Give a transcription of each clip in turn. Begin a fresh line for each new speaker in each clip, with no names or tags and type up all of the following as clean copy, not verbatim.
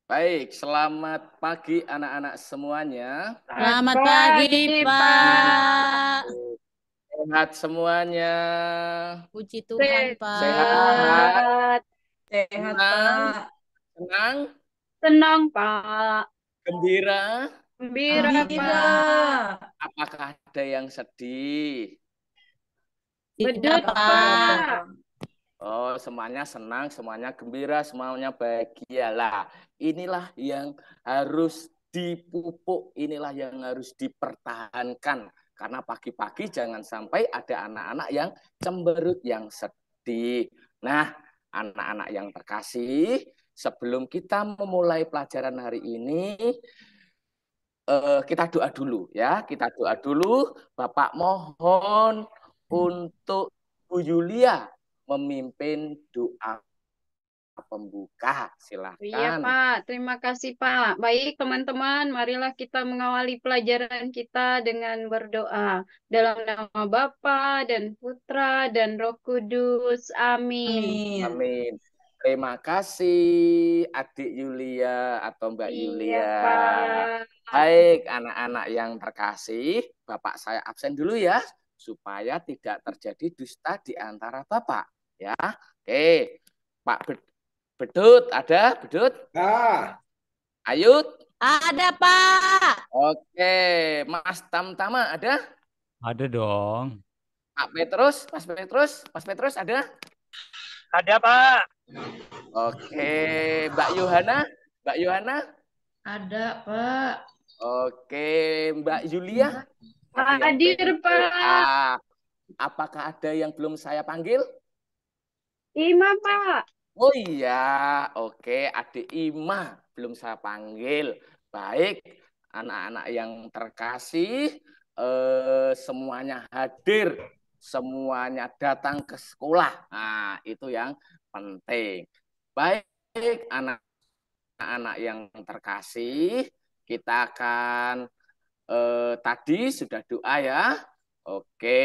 Baik, selamat pagi anak-anak semuanya.
Selamat pagi, Pak.
Sehat semuanya.
Puji Tuhan, Pak.
Sehat,
Sehat, sehat
senang,
Pak.
senang,
Senang Pak.
gembira.
Gembira
Gembira.
Pak.
Apakah ada yang sedih?
Tidak,
Bedut
Pak.
Pak.
Oh, semuanya senang, semuanya gembira, semuanya bahagia lah. Inilah yang harus dipupuk, inilah yang harus dipertahankan. Karena pagi-pagi jangan sampai ada anak-anak yang cemberut, yang sedih. Nah, anak-anak yang terkasih, sebelum kita memulai pelajaran hari ini, kita doa dulu ya. Kita doa dulu. Bapak mohon untuk Bu Yulia memimpin doa pembuka.
Iya
Silahkan.
Pak, terima kasih Pak. Baik teman-teman, marilah kita mengawali pelajaran kita dengan berdoa. Dalam nama Bapa dan Putra dan Roh Kudus. Amin.
Amin.
Amin. Terima kasih Adik Yulia atau Mbak
Iya
Yulia.
Pak.
Baik, anak-anak yang terkasih, Bapak saya absen dulu ya, supaya tidak terjadi dusta di antara Bapak. Ya, oke. Pak Bedut, ada Bedut?
Ah,
Ayut?
Ada, Pak.
Oke. Mas Tamtama ada?
Ada dong.
Pak Petrus? Mas Petrus? Mas Petrus ada?
Ada, Pak.
Oke. Mbak Yohana? Mbak Yohana?
Ada, Pak.
Oke. Mbak Yulia?
Hadir Pak.
Apakah ada yang belum saya panggil?
Ima Pak.
Oh iya, oke, Adik Ima belum saya panggil. Baik, anak-anak yang terkasih, semuanya hadir, semuanya datang ke sekolah. Nah, itu yang penting. Baik, anak-anak yang terkasih, kita akan tadi sudah doa ya. Oke,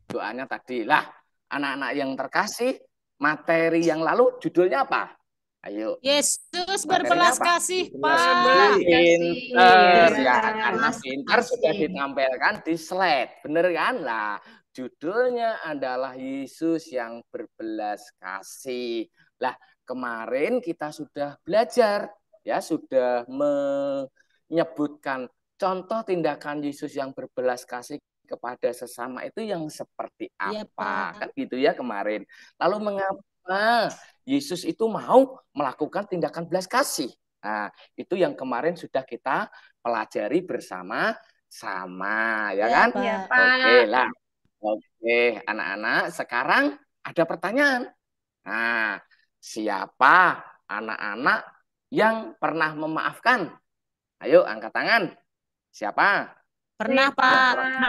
doanya tadi. Lah, anak-anak yang terkasih, materi yang lalu judulnya apa? Ayo.
Yesus
Materinya
berbelas
apa?
kasih,
Berbelas
Pak.
Belas kasih.
Pinter ya,
Ya.
karena pinter sudah ditampilkan di slide, bener kan? Lah, judulnya adalah Yesus yang berbelas kasih. Lah, kemarin kita sudah belajar, ya, sudah menyebutkan contoh tindakan Yesus yang berbelas kasih kepada sesama itu yang seperti
Iya,
apa?
Pak.
Kan gitu ya kemarin. Lalu mengapa Yesus itu mau melakukan tindakan belas kasih? Nah, itu yang kemarin sudah kita pelajari bersama-sama, ya
Iya,
kan?
Pak.
Iya Pak.
Oke lah. Oke, anak-anak, sekarang ada pertanyaan. Nah, siapa anak-anak yang pernah memaafkan? Ayo, angkat tangan. Siapa?
Pernah,
Iya,
Pak.
Pernah.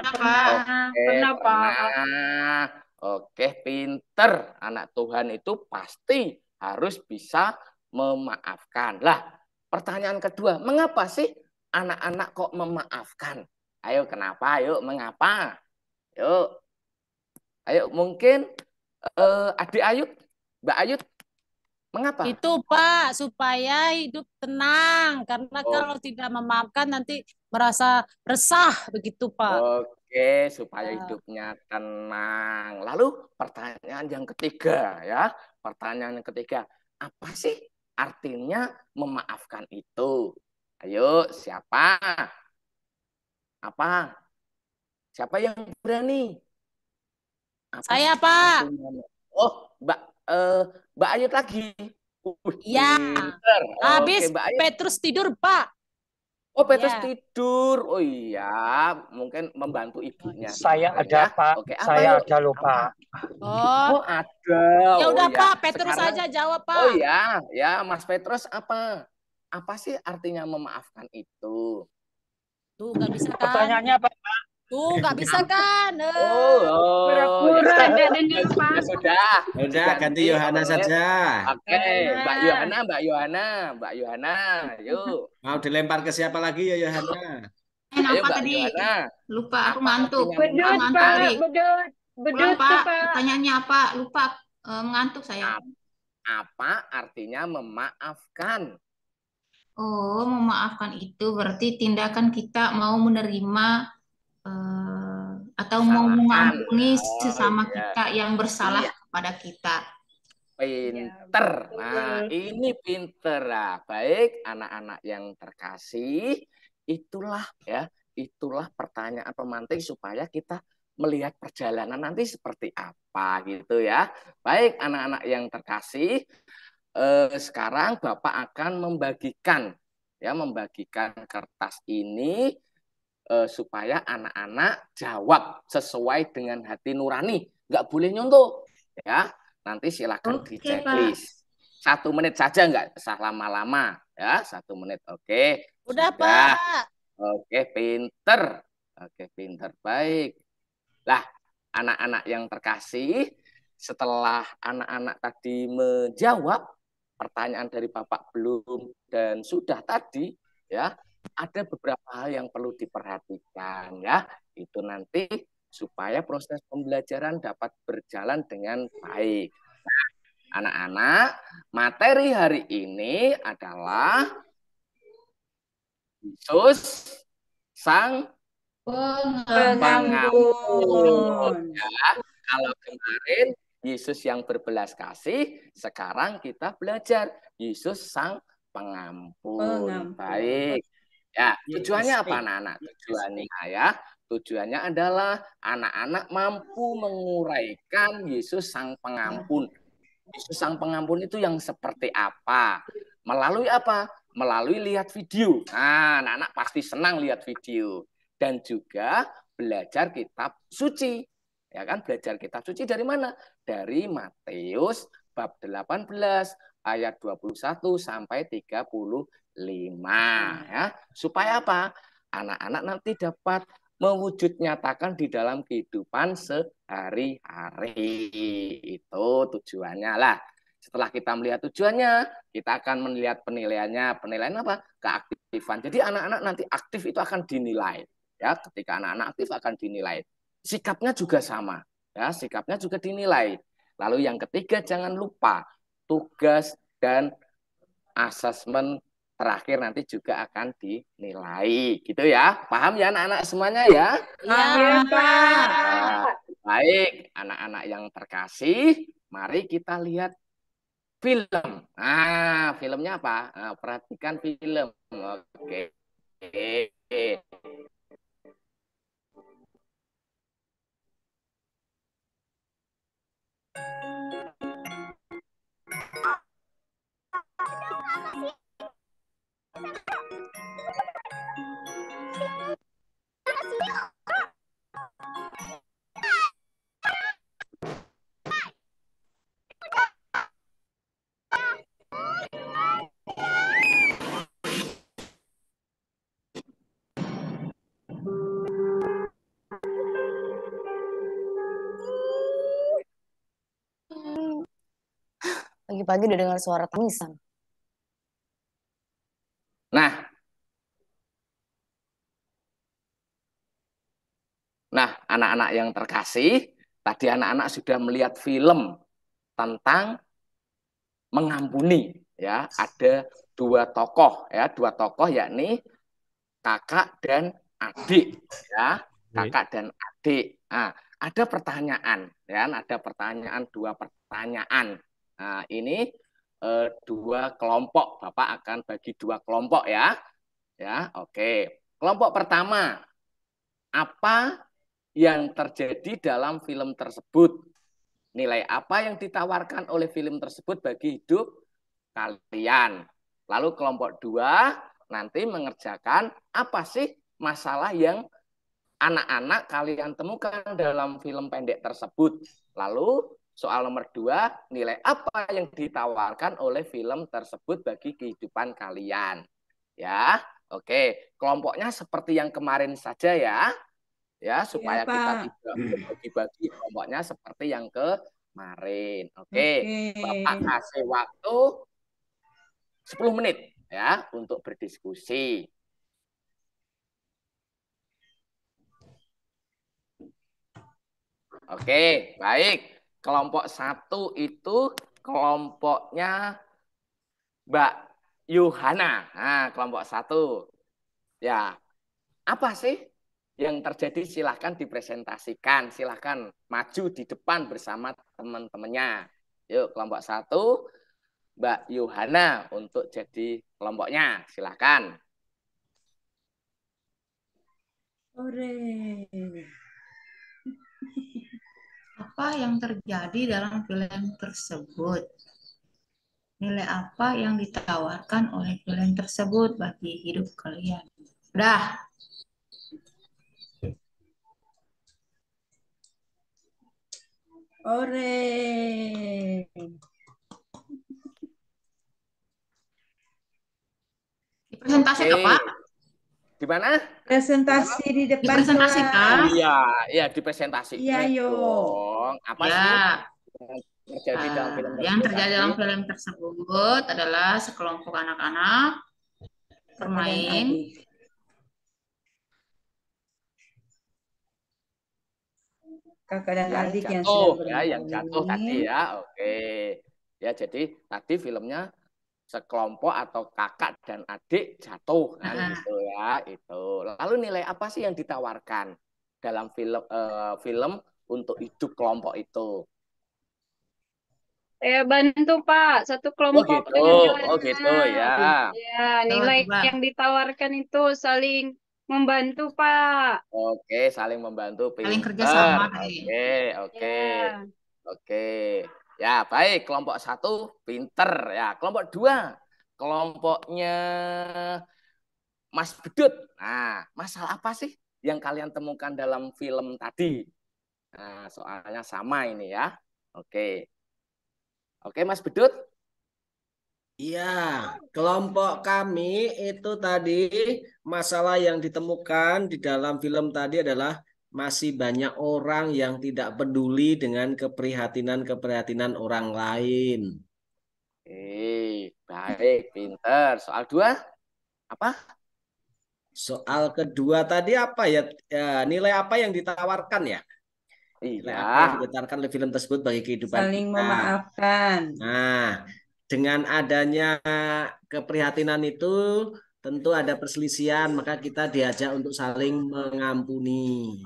Oke,
Pernah Pak.
pernah. Oke, pinter. Anak Tuhan itu pasti harus bisa memaafkan. Lah, pertanyaan kedua, mengapa sih anak-anak kok memaafkan? Ayo, kenapa? Ayo, mengapa? Yuk, ayo mungkin Adik Ayut, Mbak Ayut, mengapa?
Itu, Pak, supaya hidup tenang. Karena kalau tidak memaafkan nanti merasa resah, begitu, Pak.
Oke, supaya hidupnya tenang. Lalu pertanyaan yang ketiga ya. Pertanyaan yang ketiga, apa sih artinya memaafkan itu? Ayo, siapa? Apa? Siapa yang berani? Apa
Saya,
sih
Pak.
artinya? Oh, Mbak Ayut lagi.
Ya.
Pinter. Oke,
Habis
Mbak Ayut.
Petrus tidur, Pak.
Oh, Petrus
Ya.
tidur. Oh iya, mungkin membantu ibunya
Saya
kemarin
ada,
ya.
Pak.
Oke, apa
Saya
yuk?
ada loh,
Apa?
Pak.
Oh,
Oh, ada.
ya
Oh
udah,
iya.
Pak. Petrus
Sekarang,
saja jawab,
oh
Pak.
iya, ya Mas Petrus apa? Apa sih artinya memaafkan itu?
Tuh, nggak bisa kan?
Pertanyaannya apa?
Tuh, nggak bisa kan?
Oh,
Pura-pura
ya,
enggak dengar
ya
Pak.
sudah.
udah ganti
Diganti
Yohana
oleh
saja.
Oke, Mbak Yohana, Mbak Yohana, Mbak Yohana, yuk.
Mau dilempar ke siapa lagi ya Yohana?
Ayo
Apa
Mbak
tadi?
Yohana.
Lupa, aku
Apa
ngantuk.
artinya
Bedut
Ngantuk
Pak.
memaafkan?
tadi.
Bedut.
Ulang,
Bedut tuh
Pak.
Pak.
Pertanyaannya apa? Lupa. Ngantuk saya.
Apa artinya memaafkan?
Oh, memaafkan itu berarti tindakan kita mau menerima atau mau
Kesalahan.
mengampuni
Oh
sesama
iya.
kita yang bersalah
Iya,
kepada kita.
Ya,
pinter. Nah,
betul.
ini pinter. Nah, baik anak-anak yang terkasih, itulah ya, itulah pertanyaan pemantik supaya kita melihat perjalanan nanti seperti apa gitu ya. Baik anak-anak yang terkasih, sekarang Bapak akan membagikan kertas ini supaya anak-anak jawab sesuai dengan hati nurani. Nggak boleh nyontoh ya. Nanti silakan di
Oke, Pak.
checklist. 1 menit saja, nggak usah lama-lama ya. 1 menit, oke.
Udah,
Sudah.
Pak.
Oke, pinter. Oke, pinter. Baik. Lah, anak-anak yang terkasih, setelah anak-anak tadi menjawab pertanyaan dari Bapak belum dan sudah tadi, ya, ada beberapa hal yang perlu diperhatikan, ya. Itu nanti supaya proses pembelajaran dapat berjalan dengan baik. Nah, anak-anak, materi hari ini adalah Yesus Sang Pengampun.
Pengampun.
Ya, kalau kemarin Yesus yang berbelas kasih, sekarang kita belajar Yesus Sang Pengampun.
Pengampun.
Baik. Ya, tujuannya apa
YSP.
anak-anak? Tujuannya ya, tujuannya adalah anak-anak mampu menguraikan Yesus Sang Pengampun. Yesus Sang Pengampun itu yang seperti apa? Melalui apa? Melalui lihat video. Nah, anak-anak pasti senang lihat video. Dan juga belajar kitab suci. Ya kan, belajar kitab suci dari mana? Dari Matius bab 18 ayat 21 sampai 35 ya. Supaya apa? Anak-anak nanti dapat mewujud nyatakan di dalam kehidupan sehari-hari. Itu tujuannya lah. Setelah kita melihat tujuannya, kita akan melihat penilaiannya. Penilaian apa? Keaktifan. Jadi anak-anak nanti aktif itu akan dinilai. Ya, ketika anak-anak aktif akan dinilai. Sikapnya juga sama. Ya, sikapnya juga dinilai. Lalu yang ketiga, jangan lupa tugas dan asesmen terakhir nanti juga akan dinilai. Gitu ya. Paham ya anak-anak semuanya ya?
Iya,
Iya,
Pak.
Pak.
Baik, anak-anak yang terkasih, mari kita lihat film. Nah, filmnya apa? Nah, perhatikan film. Oke.
Pagi-pagi udah dengar suara tangisan.
Nah, anak-anak yang terkasih, tadi anak-anak sudah melihat film tentang mengampuni. Ya, ada dua tokoh yakni kakak dan adik ya, kakak dan adik. Nah, ada pertanyaan ya, dua pertanyaan. Nah, ini dua kelompok. Bapak akan bagi dua kelompok ya. Ya, oke. Kelompok pertama, apa yang terjadi dalam film tersebut? Nilai apa yang ditawarkan oleh film tersebut bagi hidup kalian? Lalu kelompok dua nanti mengerjakan apa sih masalah yang anak-anak kalian temukan dalam film pendek tersebut. Lalu soal nomor 2, nilai apa yang ditawarkan oleh film tersebut bagi kehidupan kalian. Ya, oke. Kelompoknya seperti yang kemarin saja ya. Ya, supaya kita tidak bagi-bagi kelompoknya seperti yang kemarin. Oke. Bapak kasih waktu 10 menit ya untuk berdiskusi. Oke, baik. Kelompok 1 itu kelompoknya Mbak Yohana. Nah, kelompok 1. Ya, apa sih yang terjadi? Silahkan dipresentasikan. Silahkan maju di depan bersama teman-temannya. Yuk, kelompok 1, Mbak Yohana untuk jadi kelompoknya. Silahkan.
Apa yang terjadi dalam film tersebut? Nilai apa yang ditawarkan oleh film tersebut bagi hidup kalian? Udah. Presentasi
Oke.
Pak?
Di mana?
Presentasi di depan
Dipresentasikan.
kelas.
Iya, iya dipresentasikan
Iya, yo.
dong. Apa
Ya.
sih yang terjadi dalam film
Yang
tersebut
terjadi
tadi?
dalam film tersebut adalah sekelompok anak-anak bermain.
Kakak dan
Yang
adik yang
jatuh
sedang
ya, yang jatuh tadi
bermain.
ya. Oke. Ya, jadi tadi filmnya sekelompok atau kakak dan adik jatuh kan gitu ya. Itu. Lalu nilai apa sih yang ditawarkan dalam film untuk hidup kelompok itu?
Saya bantu Pak, satu
Oh
kelompok
gitu.
dengan nilai
Oh gitu
6.
ya.
Ya, nilai
Coba.
yang ditawarkan itu saling membantu Pak.
Oke, saling membantu,
Saling
pinter.
kerjasama tadi.
Oke, oke.
Ya.
Oke. Ya, baik. Kelompok 1 pinter ya. Kelompok 2 kelompoknya Mas Bedut. Nah, masalah apa sih yang kalian temukan dalam film tadi? Nah, soalnya sama ini ya. Oke. Oke, Mas Bedut.
Iya, kelompok kami itu tadi masalah yang ditemukan di dalam film tadi adalah masih banyak orang yang tidak peduli dengan keprihatinan-keprihatinan orang lain.
Baik, pinter. Soal 2 apa?
Soal kedua tadi apa ya? Ya, nilai apa yang ditawarkan ya? Nilai apa yang
Iya.
ditawarkan oleh film tersebut bagi kehidupan
Saling
kita?
memaafkan.
Nah, dengan adanya keprihatinan itu tentu ada perselisihan, maka kita diajak untuk saling mengampuni.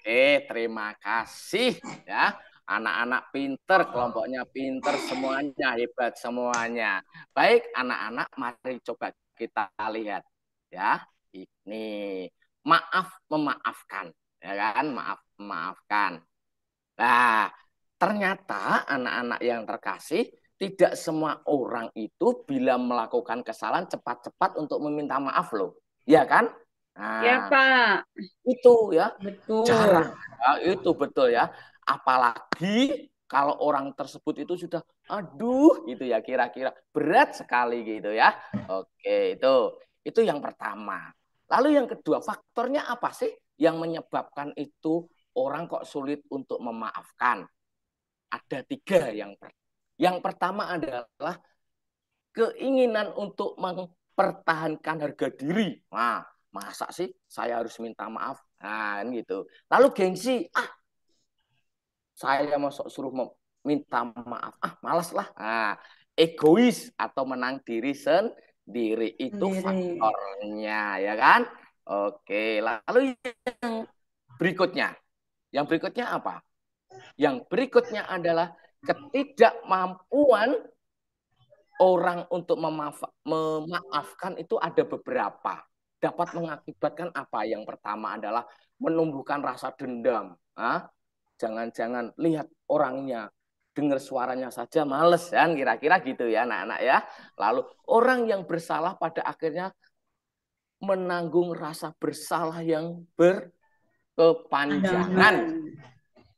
Oke, terima kasih ya. Anak-anak pinter, kelompoknya pinter, semuanya hebat semuanya. Baik, anak-anak, mari coba kita lihat ya. Ini maaf memaafkan, ya kan? Maaf memaafkan. Nah, ternyata anak-anak yang terkasih, tidak semua orang itu bila melakukan kesalahan cepat-cepat untuk meminta maaf loh. Ya kan?
Ya
Nah,
Pak.
itu ya.
Betul.
Jarang. Ya, itu betul ya. Apalagi kalau orang tersebut itu sudah aduh gitu ya, kira-kira berat sekali gitu ya. Oke, itu yang pertama. Lalu yang kedua, faktornya apa sih yang menyebabkan itu orang kok sulit untuk memaafkan? Ada 3 yang pertama adalah keinginan untuk mempertahankan harga diri. Nah, masa sih saya harus minta maaf? Nah, gitu. Lalu gengsi, saya masuk suruh minta maaf, malas lah. Nah, egois atau menang diri sendiri itu faktornya, ya kan? Oke, lalu yang berikutnya apa? Yang berikutnya adalah ketidakmampuan orang untuk memaafkan itu ada beberapa. Dapat mengakibatkan apa? Yang pertama adalah menumbuhkan rasa dendam. Jangan-jangan lihat orangnya, dengar suaranya saja males kan, kira-kira gitu ya anak-anak ya. Lalu orang yang bersalah pada akhirnya menanggung rasa bersalah yang berkepanjangan.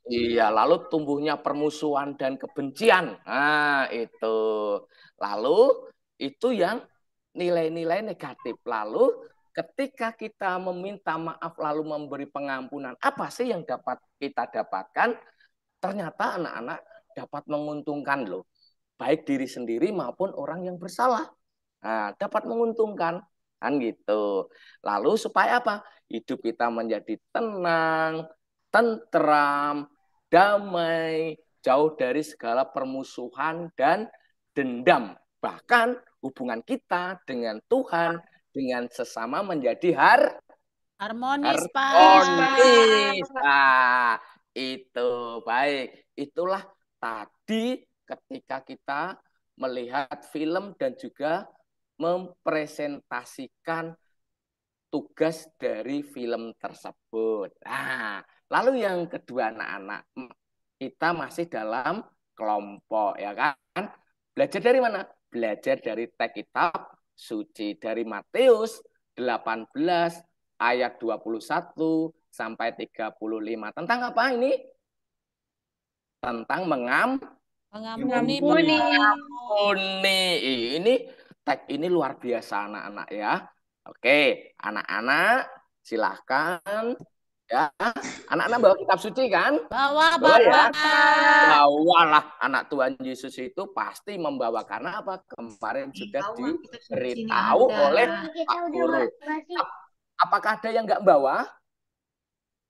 Iya, lalu tumbuhnya permusuhan dan kebencian. Nah, itu. Lalu itu yang nilai-nilai negatif. Lalu ketika kita meminta maaf lalu memberi pengampunan, apa sih yang dapat kita dapatkan? Ternyata anak-anak dapat menguntungkan loh. Baik diri sendiri maupun orang yang bersalah. Nah, dapat menguntungkan. Kan gitu. Lalu supaya apa? Hidup kita menjadi tenang, tentram, damai, jauh dari segala permusuhan dan dendam. Bahkan hubungan kita dengan Tuhan, dengan sesama menjadi
Harmonis, Pak.
harmonis. Nah, itu baik. Itulah tadi ketika kita melihat film dan juga mempresentasikan tugas dari film tersebut. Nah, lalu yang kedua anak-anak, kita masih dalam kelompok ya kan? Belajar dari mana? Belajar dari teks kitab suci dari Matius 18 ayat 21 sampai 35. Tentang apa ini? Tentang
Mengampuni,
Mengampuni.
Ini teks ini luar biasa anak-anak ya. Oke, anak-anak silahkan ya. Anak-anak bawa kitab suci kan?
bawa
Bawa ya.
Bapak.
Bawalah, anak Tuhan Yesus itu pasti membawa, karena apa? Kemarin sudah
Bawa kita suci ini
diberitahu
ada.
oleh Pak Guru. Apakah ada yang nggak bawa?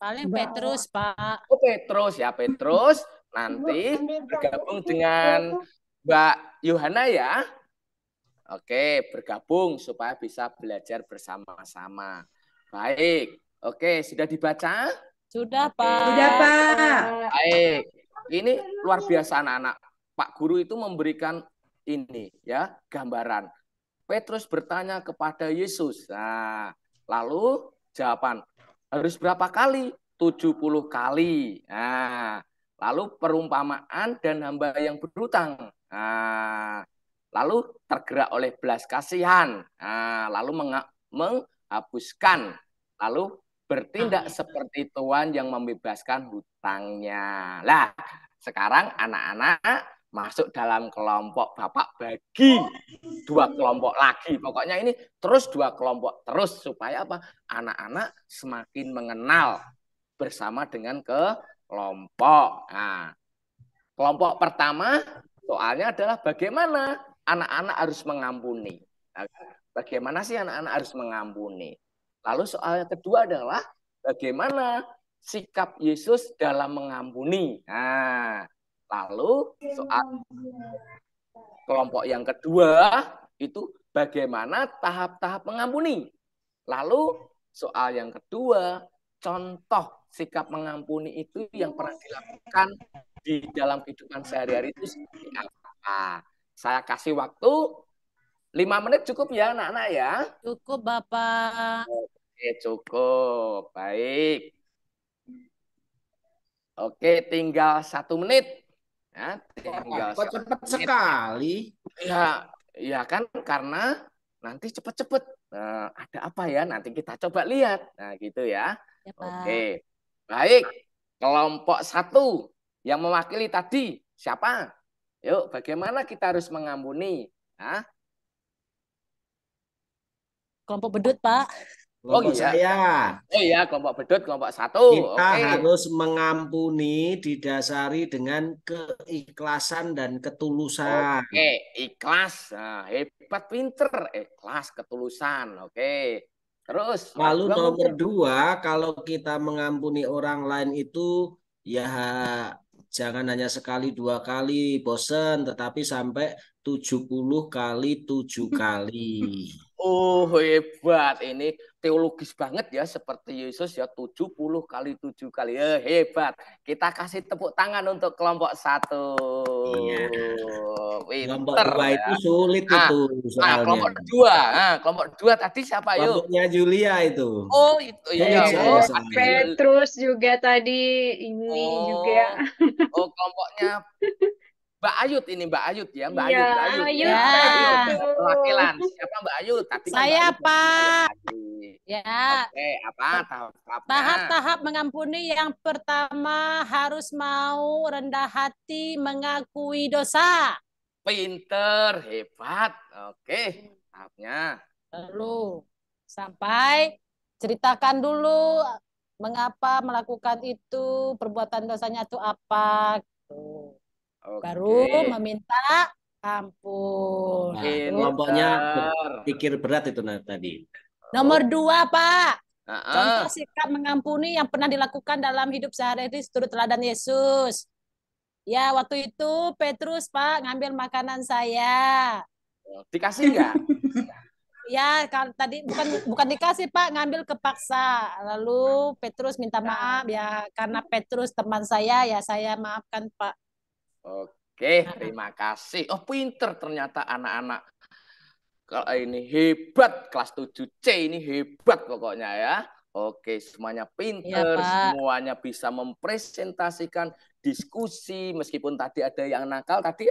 Paling Petrus, Pak.
Oh, Petrus ya, Petrus nanti bergabung dengan Mbak Yohana ya. Oke, bergabung supaya bisa belajar bersama-sama. Baik, oke, sudah dibaca?
Sudah,
Oke.
Pak.
Sudah, Pak.
Baik, ini luar biasa anak-anak. Pak Guru itu memberikan ini ya, gambaran. Petrus bertanya kepada Yesus. Nah, lalu jawaban, harus berapa kali? 70 kali. Nah, lalu perumpamaan dan hamba yang berhutang. Nah, lalu tergerak oleh belas kasihan. Nah, lalu menghapuskan. Lalu bertindak seperti Tuhan yang membebaskan hutangnya. Lah, sekarang anak-anak masuk dalam kelompok Bapak bagi 2 kelompok lagi. Pokoknya ini terus 2 kelompok terus supaya apa? Anak-anak semakin mengenal bersama dengan kelompok. Nah, kelompok pertama soalnya adalah bagaimana anak-anak harus mengampuni. Nah, bagaimana sih anak-anak harus mengampuni? Lalu soal yang kedua adalah bagaimana sikap Yesus dalam mengampuni. Nah, lalu soal kelompok yang kedua itu bagaimana tahap-tahap mengampuni. Lalu soal yang kedua, contoh sikap mengampuni itu yang pernah dilakukan di dalam kehidupan sehari-hari itu seperti apa? Saya kasih waktu 5 menit cukup ya anak-anak ya?
Cukup, Bapak.
Oke, cukup. Baik. Oke, tinggal 1 menit. Ya, tinggal
Kok
1
cepat
menit.
sekali?
Ya kan karena nanti cepet-cepet. Nah, ada apa ya? Nanti kita coba lihat. Nah, gitu ya.
Ya, Pak.
Oke. Baik. Kelompok 1 yang mewakili tadi siapa? Yuk, bagaimana kita harus mengampuni? Nah,
Kelompok bedut, Pak.
Kelompok
iya.
saya.
Oh iya, kelompok bedut, kelompok 1.
Kita
Oke.
harus mengampuni didasari dengan keikhlasan dan ketulusan.
Oke, ikhlas. Nah, hebat, pinter. Ikhlas, ketulusan. Oke. Terus,
Lalu
yang kedua
nomor
mungkin
2, kalau kita mengampuni orang lain itu ya jangan hanya sekali 2 kali bosen, tetapi sampai 70 kali 7 kali.
oh, hebat. Ini teologis banget ya, seperti Yesus ya, 70 kali 7 kali. Hebat. Kita kasih tepuk tangan untuk kelompok 1.
Iya. Kelompok
Pinter
2
ya.
itu sulit
Nah,
itu soalnya.
kelompok 2 tadi siapa yuk?
Kelompoknya Julia itu.
Oh, itu
Sulit
iya.
saya
Oh,
soalnya.
Petrus juga tadi ini juga.
oh, kelompoknya Mbak Ayut ini, Mbak Ayut ya, Mbak
Iya,
Ayut
Ayut
ya.
tadi
Ayut
itu.
perwakilan. Siapa Mbak Ayut? Tadi kan Mbak
Saya,
Ayut yang
Pak.
tadi.
Ya.
Oke, apa tahap-tahapnya?
Tahap-tahap mengampuni yang pertama harus mau rendah hati mengakui dosa.
Pinter, hebat. Oke, tahapnya.
Lalu sampai ceritakan dulu mengapa melakukan itu, perbuatan dosanya itu apa. Gitu. Baru
Oke,
meminta ampun.
Nah,
Itu.
kelompoknya
pinter.
pikir berat itu tadi.
Nomor 2, Pak.
Heeh.
Contoh sikap mengampuni yang pernah dilakukan dalam hidup sehari-hari seturut teladan Yesus. Ya, waktu itu Petrus, Pak, ngambil makanan saya.
Dikasih nggak?
Ya, kalau tadi bukan dikasih Pak, ngambil kepaksa. Lalu Petrus minta maaf ya, karena Petrus teman saya ya saya maafkan Pak.
Oke, terima kasih. Oh, pinter ternyata anak-anak. Kalau ini hebat, kelas 7C ini hebat pokoknya ya. Oke, semuanya
Iya
pinter,
Pak.
semuanya bisa mempresentasikan diskusi. Meskipun tadi ada yang nakal, tadi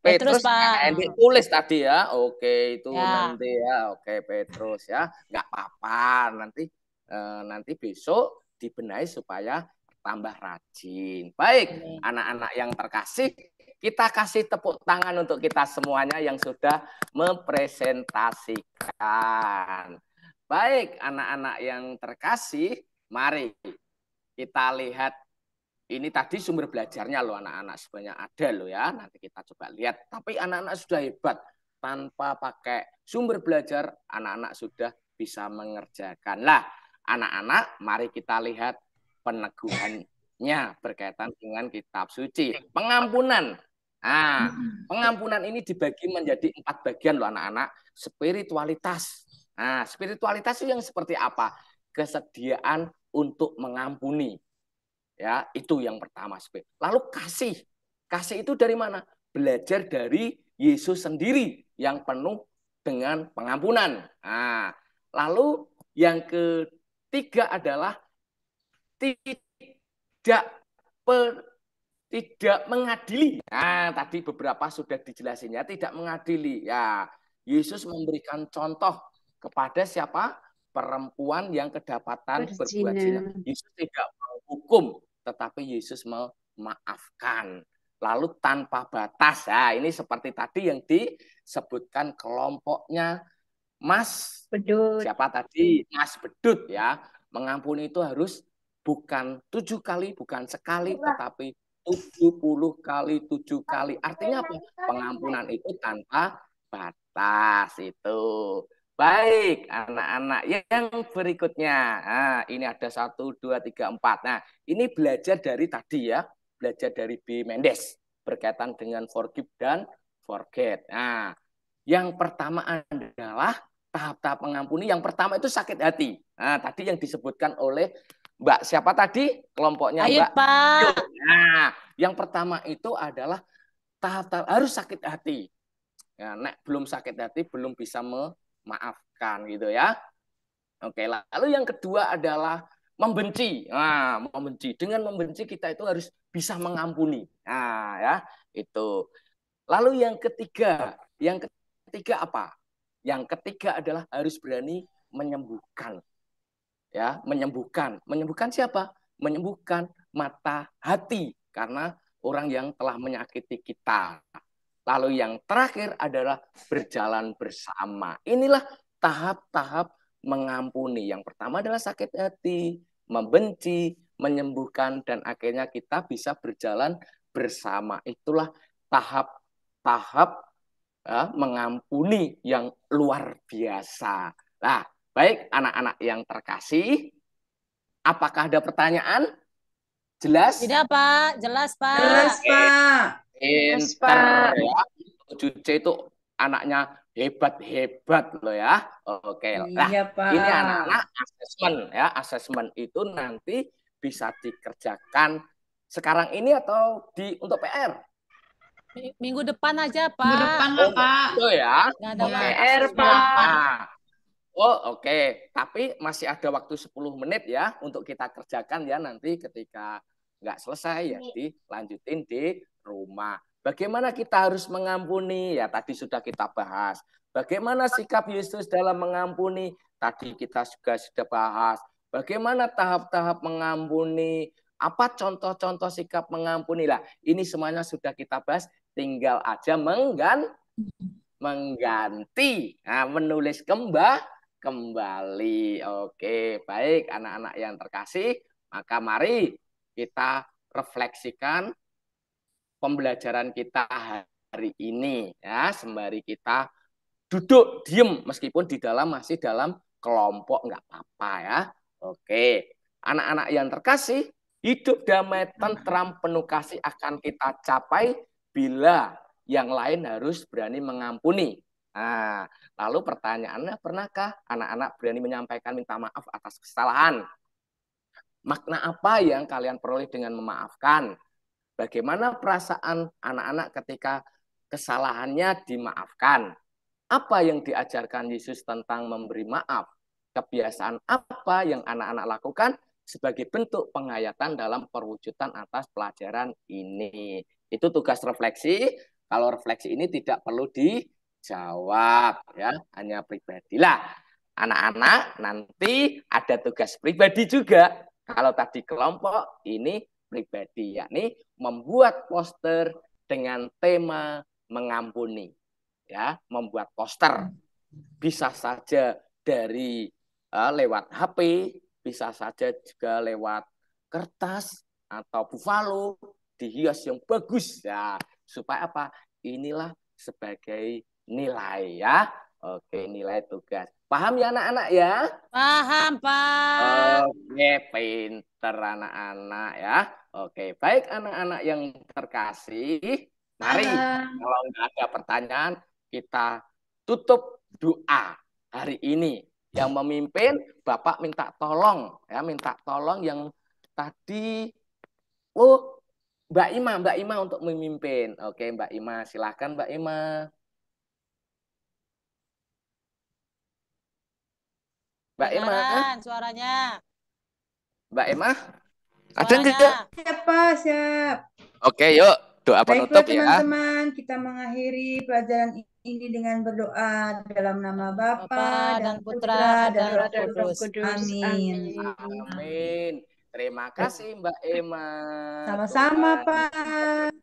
Petrus
Petrus
Pak.
Hendy tulis tadi ya. Oke, itu
Ya.
nanti ya. Oke, Petrus ya. Nggak apa-apa. Nanti besok dibenahi supaya tambah rajin. Baik,
Amin.
anak-anak yang terkasih, kita kasih tepuk tangan untuk kita semuanya yang sudah mempresentasikan. Baik, anak-anak yang terkasih, mari kita lihat. Ini tadi sumber belajarnya loh anak-anak, sebanyak ada loh ya. Nanti kita coba lihat. Tapi anak-anak sudah hebat. Tanpa pakai sumber belajar, anak-anak sudah bisa mengerjakan. Lah, anak-anak, mari kita lihat peneguhannya berkaitan dengan kitab suci. Pengampunan. Nah, pengampunan ini dibagi menjadi 4 bagian loh anak-anak. Spiritualitas. Nah, spiritualitas itu yang seperti apa? Kesediaan untuk mengampuni. Ya, itu yang pertama. Lalu kasih. Kasih itu dari mana? Belajar dari Yesus sendiri yang penuh dengan pengampunan. Nah, lalu yang ketiga adalah tidak mengadili. Nah, tadi beberapa sudah dijelasin ya, tidak mengadili. Ya, Yesus memberikan contoh kepada siapa? Perempuan yang kedapatan berbuat zina. Yesus tidak menghukum, tetapi Yesus memaafkan. Lalu tanpa batas. Nah, ini seperti tadi yang disebutkan kelompoknya Mas
Bedut.
Siapa tadi? Mas Bedut ya. Mengampuni itu harus bukan 7 kali, bukan sekali, tetapi 70 kali, 7 kali. Artinya apa? Pengampunan itu tanpa batas itu. Baik, anak-anak yang berikutnya. Nah, ini ada 1, 2, 3, 4. Nah, ini belajar dari tadi ya. Belajar dari B. Mendes. Berkaitan dengan forgive dan forget. Nah, yang pertama adalah tahap-tahap mengampuni. Yang pertama itu sakit hati. Nah, tadi yang disebutkan oleh Mbak siapa tadi? Kelompoknya
Ayo
Mbak.
Pak.
Nah, yang pertama itu adalah tahap-tahap harus sakit hati. Ya, nek belum sakit hati belum bisa memaafkan gitu ya. Oke, lalu yang kedua adalah membenci. Nah, membenci. Dengan membenci kita itu harus bisa mengampuni. Nah, ya, itu. Lalu yang ketiga apa? Yang ketiga adalah harus berani menyembuhkan. Ya, menyembuhkan. Menyembuhkan siapa? Menyembuhkan mata hati karena orang yang telah menyakiti kita. Lalu yang terakhir adalah berjalan bersama. Inilah tahap-tahap mengampuni. Yang pertama adalah sakit hati, membenci, menyembuhkan, dan akhirnya kita bisa berjalan bersama. Itulah tahap-tahap ya, mengampuni yang luar biasa. Nah, baik anak-anak yang terkasih, apakah ada pertanyaan? Jelas?
Tidak Pak, jelas Pak.
Jelas, Pak.
Pinter ya. 7C itu anaknya hebat-hebat loh ya. Oke. Nah,
Iya, Pak.
ini anak-anak asesmen ya. Asesmen itu nanti bisa dikerjakan sekarang ini atau untuk PR?
Minggu depan aja Pak.
Minggu depan lah Pak.
Itu ya.
Nggak ada
Oke,
PR,
asesmen.
Pak.
Nah, oke. Tapi masih ada waktu 10 menit ya untuk kita kerjakan ya nanti ketika nggak selesai ya dilanjutin di rumah. Bagaimana kita harus mengampuni? Ya tadi sudah kita bahas. Bagaimana sikap Yesus dalam mengampuni? Tadi kita juga sudah bahas. Bagaimana tahap-tahap mengampuni? Apa contoh-contoh sikap mengampuni? Lah, ini semuanya sudah kita bahas. Tinggal aja mengganti. Nah, menulis kembali. Oke, baik anak-anak yang terkasih. Maka mari kita refleksikan pembelajaran kita hari ini ya, sembari kita duduk diem meskipun masih dalam kelompok nggak apa-apa ya. Oke, anak-anak yang terkasih, hidup damai tentram penuh kasih akan kita capai bila yang lain harus berani mengampuni. Nah, lalu pertanyaannya, pernahkah anak-anak berani menyampaikan minta maaf atas kesalahan? Makna apa yang kalian peroleh dengan memaafkan? Bagaimana perasaan anak-anak ketika kesalahannya dimaafkan? Apa yang diajarkan Yesus tentang memberi maaf? Kebiasaan apa yang anak-anak lakukan sebagai bentuk penghayatan dalam perwujudan atas pelajaran ini? Itu tugas refleksi. Kalau refleksi ini tidak perlu dijawab, ya, hanya pribadilah. Anak-anak nanti ada tugas pribadi juga. Kalau tadi kelompok, ini pribadi, yakni membuat poster dengan tema mengampuni. Ya, membuat poster bisa saja dari lewat HP, bisa saja juga lewat kertas atau buffalo, dihias yang bagus ya, supaya apa? Inilah sebagai nilai ya. Oke, nilai tugas. Paham ya anak-anak ya?
Paham, Pak.
Oke, pinter anak-anak ya. Oke, baik anak-anak yang terkasih. Mari, kalau nggak ada pertanyaan, kita tutup doa hari ini. Yang memimpin Bapak minta tolong ya, minta tolong yang tadi Mbak Ima untuk memimpin. Oke, Mbak Ima, silakan Mbak Ima. Mbak Ima,
suaranya.
Mbak Ima, ada enggak?
Siapa? Siap.
Oke, yuk doa penutup
Baiklah
ya.
teman-teman, kita mengakhiri pelajaran ini dengan berdoa dalam nama Bapa dan Putra dan Roh Kudus. Amin.
Amin. Terima kasih Mbak Emma.
Sama-sama, Pak.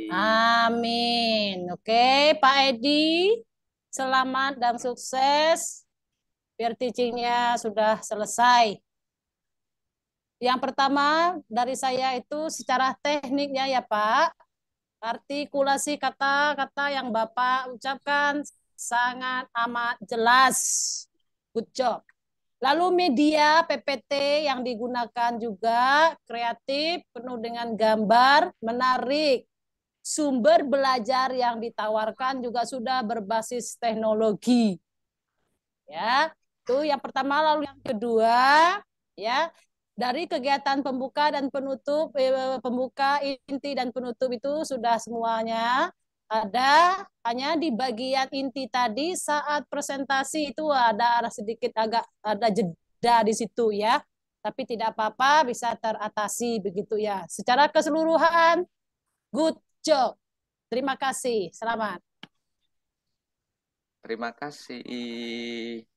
Amin. Oke, Pak Edi, selamat dan sukses. Biar teachingnya sudah selesai. Yang pertama dari saya itu secara tekniknya ya Pak, artikulasi kata-kata yang Bapak ucapkan sangat amat jelas. Good job. Lalu media PPT yang digunakan juga kreatif, penuh dengan gambar, menarik. Sumber belajar yang ditawarkan juga sudah berbasis teknologi. Ya, itu yang pertama. Lalu yang kedua, ya, dari kegiatan pembuka dan penutup, pembuka, inti dan penutup itu sudah semuanya ada. Hanya di bagian inti tadi saat presentasi itu ada sedikit agak ada jeda di situ ya. Tapi tidak apa-apa, bisa teratasi begitu ya. Secara keseluruhan, good job. Terima kasih. Selamat.
Terima kasih.